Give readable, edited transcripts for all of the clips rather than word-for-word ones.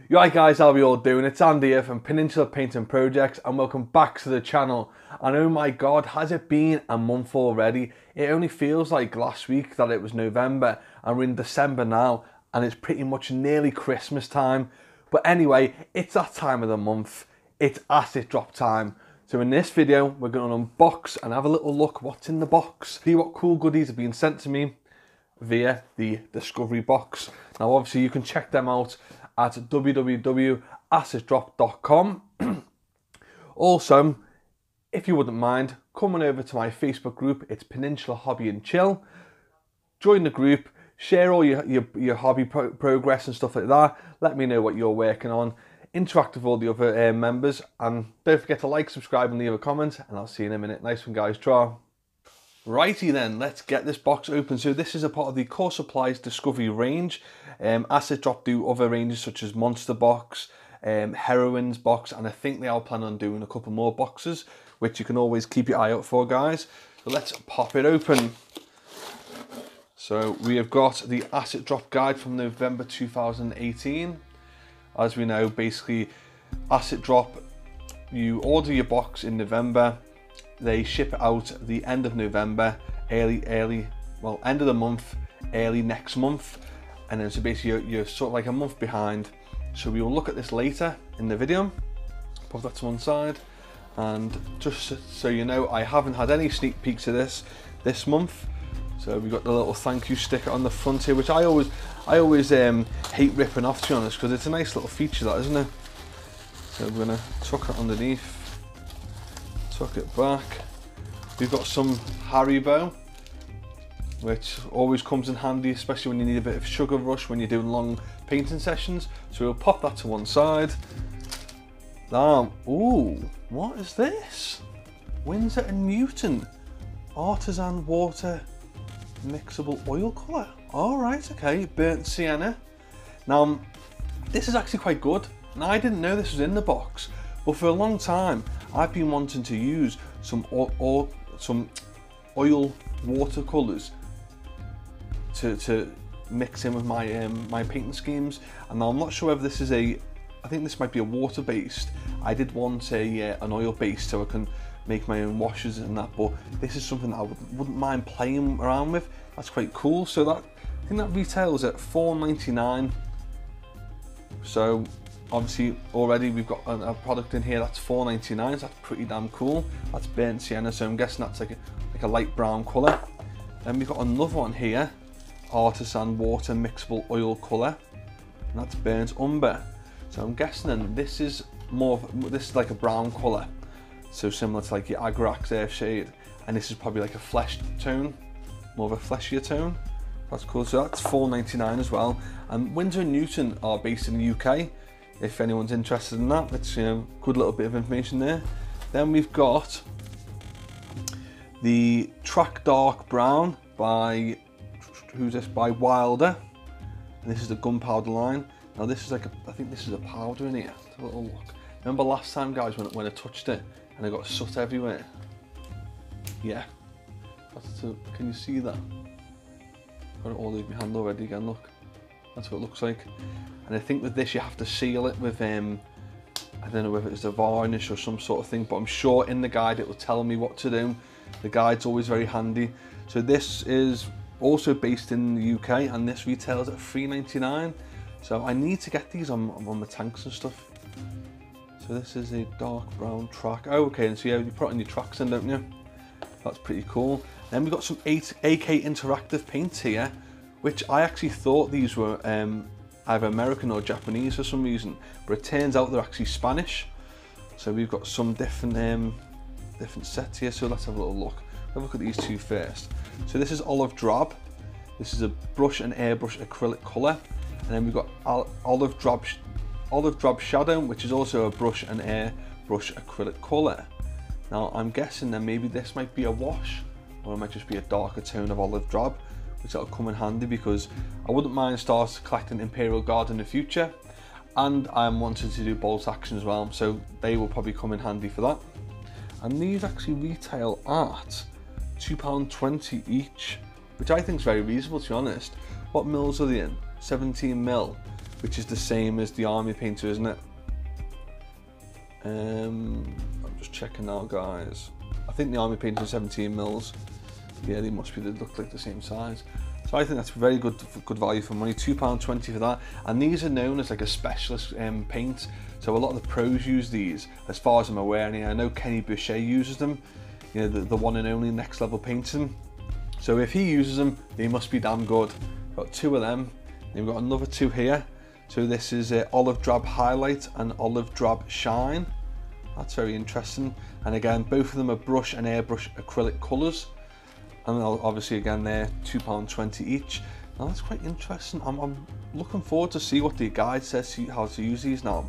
You right guys, how are we all doing? It's Andy here from Peninsula Painting Projects and welcome back to the channel. And oh my god, has it been a month already? It only feels like last week that it was November and we're in December now and it's pretty much nearly Christmas time. But anyway, it's that time of the month. It's asset drop time. So in this video, we're going to unbox and have a little look what's in the box. See what cool goodies have been sent to me via the discovery box. Now obviously you can check them out at www.assetdrop.com. Also, if you wouldn't mind, coming over to my Facebook group, it's Peninsula Hobby and Chill. Join the group, share all your hobby progress and stuff like that. Let me know what you're working on. Interact with all the other members, and don't forget to like, subscribe and leave a comment, and I'll see you in a minute. Nice one guys, try. Righty then, let's get this box open. So this is a part of the Core Supplies Discovery range. Asset Drop do other ranges such as Monster Box, Heroines Box, and I think they are planning on doing a couple more boxes, which you can always keep your eye out for guys. So let's pop it open. So we have got the Asset Drop guide from November 2018. As we know, basically Asset Drop, you order your box in November, they ship it out the end of November, end of the month, early next month, and then so basically you're sort of like a month behind. So we will look at this later in the video. Put that to one side, and just so you know, I haven't had any sneak peeks of this month. So we've got the little thank you sticker on the front here, which I always hate ripping off, to be honest, because it's a nice little feature, that, isn't it? So we're gonna tuck it underneath. Tuck it back. We've got some Haribo, which always comes in handy, especially when you need a bit of sugar rush when you're doing long painting sessions. So we'll pop that to one side. Now, ooh, what is this? Winsor Newton Artisan Water Mixable Oil Colour. All right, okay, burnt sienna. Now, this is actually quite good. Now, I didn't know this was in the box, but for a long time, I've been wanting to use some oil watercolours to mix in with my my painting schemes. And now I'm not sure if this is I think this might be a water based. I did want an oil based so I can make my own washes and that, but this is something that I wouldn't mind playing around with. That's quite cool. So that, I think that retails at $4.99. So obviously already we've got a product in here that's $4.99, so that's pretty damn cool. That's burnt sienna, so I'm guessing that's like a light brown colour. Then we've got another one here, Artisan Water Mixable Oil Colour, and that's burnt umber. So I'm guessing then this is this is like a brown colour, so similar to like your Agrax Earth Shade, and this is probably like a flesh tone, more of a fleshier tone. That's cool. So that's $4.99 as well. And Winsor Newton are based in the UK. If anyone's interested in that, it's good little bit of information there. Then we've got the Track Dark Brown by by Wilder, and this is the Gunpowder line. Now this is like I think this is a powder in here. Let's have a little look. Remember last time guys when I touched it and I got soot everywhere? Yeah, can you see that? Got it all over my hand already again, look. That's what it looks like. And I think with this you have to seal it with, I don't know whether it's a varnish or some sort of thing, but I'm sure in the guide it will tell me what to do. The guide's always very handy. So this is also based in the UK and this retails at $3.99. So I need to get these on the tanks and stuff. So this is a dark brown track. Oh, okay, and so yeah, you put it on your tracks in, don't you? That's pretty cool. Then we've got some AK interactive paints here, which I actually thought these were either American or Japanese for some reason, but it turns out they're actually Spanish. So we've got some different sets here, so let's have a little look. Have a look at these two first. So this is Olive Drab. This is a brush and airbrush acrylic colour. And then we've got Olive Drab Shadow, which is also a brush and airbrush acrylic colour. Now I'm guessing then maybe this might be a wash, or it might just be a darker tone of Olive Drab, which that'll come in handy because I wouldn't mind start collecting Imperial Guard in the future, and I'm wanting to do bolt action as well, so they will probably come in handy for that. And these actually retail at £2.20 each, which I think is very reasonable, to be honest. What mils are they in? 17 mil, which is the same as the Army Painter, isn't it? I'm just checking now, guys. I think the Army Painter is 17 mils. Yeah, they must be, they look like the same size. So I think that's very good value for money. £2.20 for that. And these are known as like a specialist paint. So a lot of the pros use these, as far as I'm aware. And I know Kenny Boucher uses them, you know, the one and only next level painting. So if he uses them, they must be damn good. Got 2 of them. Then we've got another 2 here. So this is Olive Drab Highlight and Olive Drab Shine. That's very interesting. And again, both of them are brush and airbrush acrylic colours. And obviously again, they're £2.20 each. Now that's quite interesting. I'm looking forward to see what the guide says how to use these now.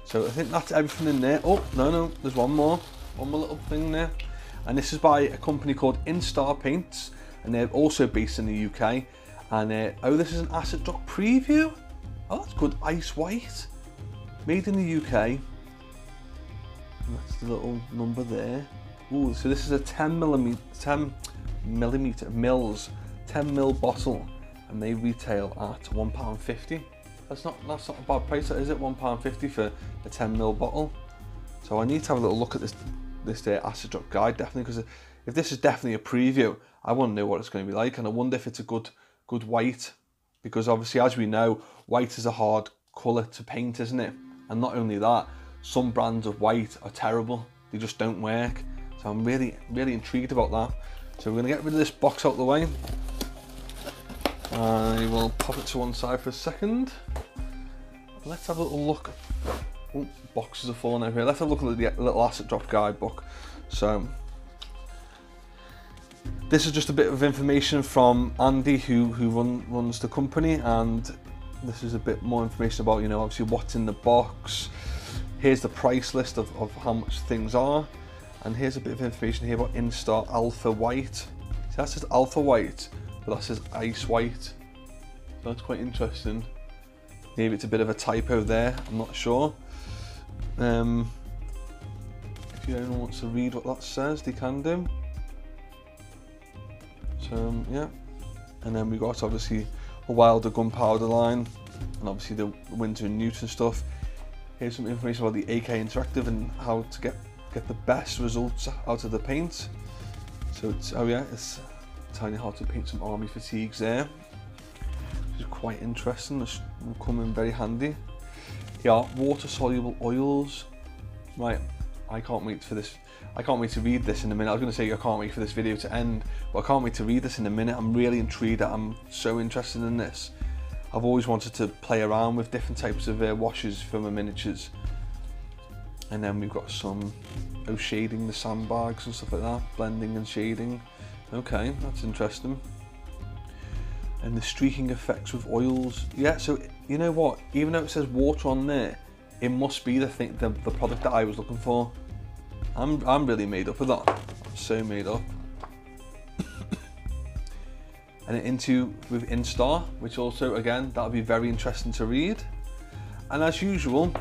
So I think that's everything in there. Oh, no, there's one more little thing there. And this is by a company called Insta Paints. And they're also based in the UK. And oh, this is an acid drop preview. Oh, that's good. Ice white. Made in the UK. And that's the little number there. Ooh, so this is a 10 mil bottle, and they retail at £1.50. That's not a bad price, is it? £1.50 for a 10 mil bottle. So I need to have a little look at this acid drop guide, definitely, because if this is definitely a preview, I want to know what it's going to be like, and I wonder if it's a good white, because obviously, as we know, white is a hard colour to paint, isn't it? And not only that, some brands of white are terrible; they just don't work. So I'm really intrigued about that. So we're going to get rid of this box out of the way. I will pop it to one side for a second. Let's have a little look. Oh, boxes are falling over here. Let's have a look at the little acid drop guidebook. So this is just a bit of information from Andy, who runs the company, and this is a bit more information about, you know, obviously what's in the box. Here's the price list of how much things are. And here's a bit of information here about Insta Alpha White. So that says Alpha White, but that says Ice White. So that's quite interesting. Maybe it's a bit of a typo there, I'm not sure. If anyone wants to read what that says, they can do. So yeah. And then we got obviously a Wilder Gunpowder line, and obviously the Winsor Newton stuff. Here's some information about the AK Interactive and how to get the best results out of the paint. So it's, oh yeah, it's telling you how to paint some army fatigues there, which is quite interesting. This will come in very handy. Yeah, water soluble oils. Right, I can't wait for this. I can't wait to read this in a minute. I was going to say I can't wait for this video to end, but I can't wait to read this in a minute. I'm really intrigued. I'm so interested in this. I've always wanted to play around with different types of washes for my miniatures. And then we've got some shading the sandbags and stuff like that, blending and shading. Okay, that's interesting. And the streaking effects with oils. Yeah, so you know what? Even though it says water on there, it must be the product that I was looking for. I'm really made up of that. I'm so made up. And with Insta, which also again that'll be very interesting to read. And as usual,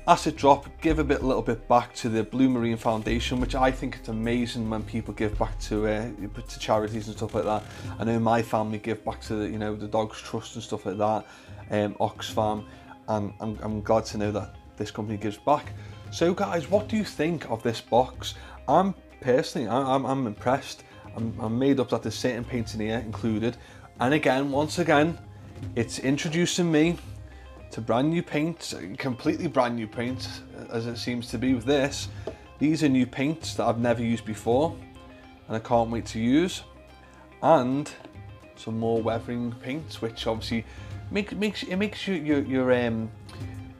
acid drop, give a little bit back to the Blue Marine Foundation, which I think it's amazing when people give back to charities and stuff like that. I know my family give back to the Dogs Trust and stuff like that, Oxfam, and I'm glad to know that this company gives back. So guys, what do you think of this box? I'm impressed. I'm made up that there's certain paints in here included, and again, once again, it's introducing me to brand new paints, completely brand new paints, as it seems to be with this. These are new paints that I've never used before, and I can't wait to use. And some more weathering paints, which obviously makes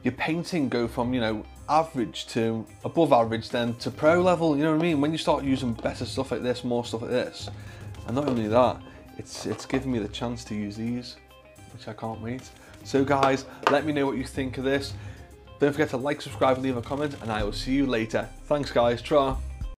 your painting go from, you know, average to above average, then to pro level. You know what I mean? When you start using better stuff like this, more stuff like this, and not only that, it's giving me the chance to use these, which I can't wait. So guys, let me know what you think of this. Don't forget to like, subscribe, and leave a comment, and I will see you later. Thanks guys, ta-ra.